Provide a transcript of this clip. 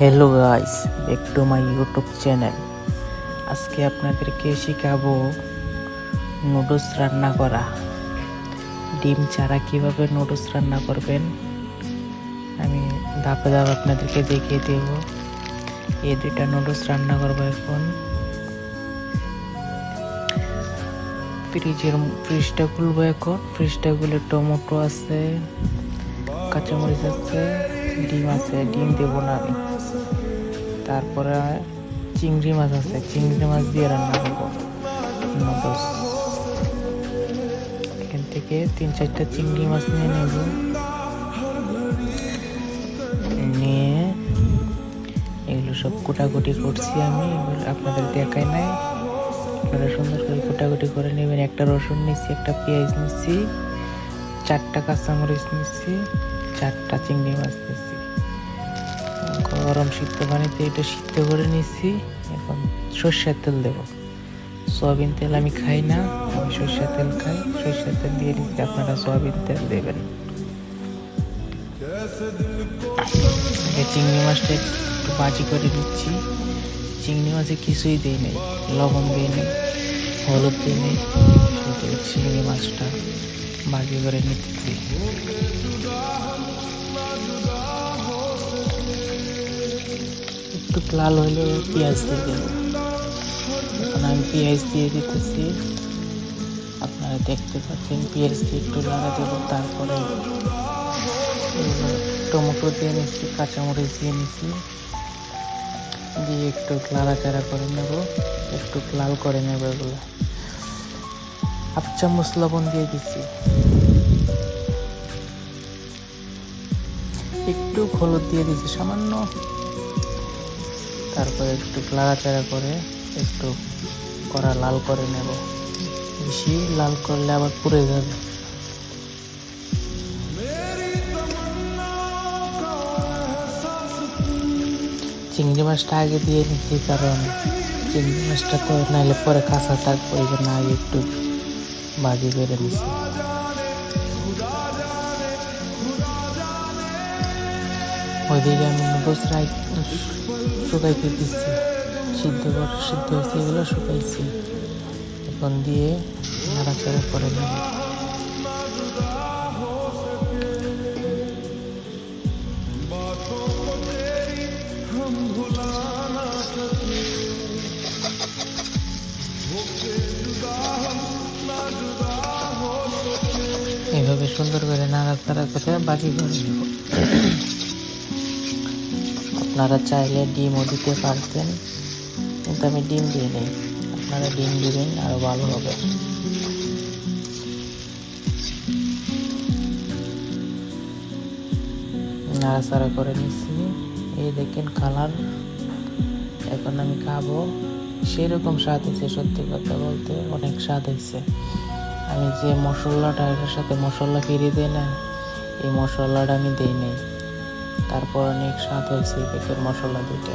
Hello guys, back to my YouTube channel. আজকে আপনাদেরকে শেখাবো নুডলস রান্না করা। ডিম ছাড়া কিভাবে নুডলস রান্না করবেন আমি ধাপে ধাপে আপনাদেরকে দেখিয়ে দেব। এই দুইটা নুডলস রান্না করবো এখন। ফ্রিজটা খুলবো এখন। ফ্রিজটা খুলে টমেটো আছে, কাঁচামরিচ আছে, ডিম আছে। ডিম দেবো না আমি। তারপরে চিংড়ি মাছ আছে, চিংড়ি মাছ দিয়ে রান্না করবো নুডলস। এখান থেকে 3-4টা চিংড়ি মাছ নিয়ে নেব। নিয়ে এগুলো সব কুটাকুটি করছি আমি, এগুলো আপনাদের দেখাই নাই। আপনারা সুন্দর করে কুটাকুটি করে নেবেন। একটা রসুন নিচ্ছি, একটা পেঁয়াজ নিচ্ছি, 4টা কাঁচামরিচ নিচ্ছি, 4টা চিংড়ি মাছ নিচ্ছি। গরম সিদ্ধ পানিতে এটা সিদ্ধ করে নিচ্ছি। এখন সর্ষের তেল দেব। সয়াবিন তেল আমি খাই না, আমি সর্ষের তেল খাই। সর্ষের তেল দিয়ে দিচ্ছি, আপনারা সয়াবিন তেল দেবেন। চিংড়ি মাছটা একটু ভাজি করে নিচ্ছি। চিংড়ি মাছে কিছুই দিই নেই, লবণ দিই নেই, হলুদ দিই নেই, শুধু চিংড়ি মাছটা ভাজি করে নিচ্ছি। একটু লাল হলে পেঁয়াজ দিয়ে দেবো। এখন আমি পেঁয়াজ দিয়ে দিতেছি, আপনারা দেখতে পাচ্ছেন। পেঁয়াজ দিয়ে একটু লাগা দেবো। তারপরে টমেটো দিয়ে নিচ্ছি, কাঁচামরিচ দিয়ে নিচ্ছি, দিয়ে একটু নাড়াচাড়া করে নেব, একটু লাল করে নেব। এগুলো 1 চামচ লবণ দিয়ে দিচ্ছি, একটু হলুদ দিয়ে দিচ্ছি সামান্য। তারপরে একটু নাড়াচাড়া করে একটু কড়া লাল করে নেব। বেশি লাল করলে আবার পুড়ে যাবে। চিংড়ি মাছটা আগে দিয়ে নিচ্ছি, কারণ চিংড়ি মাছটা তো নাইলে পরে কাঁচা থাকবে, ওই জন্য আগে একটু ভাজি করে নিচ্ছি। ওইদিকে আমি নুডলস শুকাইতে দিচ্ছি। সিদ্ধ হয়েছে, এগুলো শুকাইছি। এখন দিয়ে নাড়াচাড়া করে নেব। এইভাবে সুন্দর করে নাড়াচাড়া করে ভাজি করে নেব। আপনারা চাইলে ডিমও দিতে পারতেন, কিন্তু আমি ডিম দিই নেই। আপনারা ডিম দিবেন, আরো ভালো হবে। নাড়াচাড়া করে নিচ্ছি, এই দেখেন কালার। এখন আমি খাবো। সেরকম স্বাদ হয়েছে, সত্যি কথা বলতে অনেক স্বাদ হয়েছে। আমি যে মশলাটা এটার সাথে মশলা ফিরিয়ে দেয় না, এই মশলাটা আমি দিই নেই। তারপর অনেক স্বাদ হয়েছে এই প্যাকের মশলা দুইটা।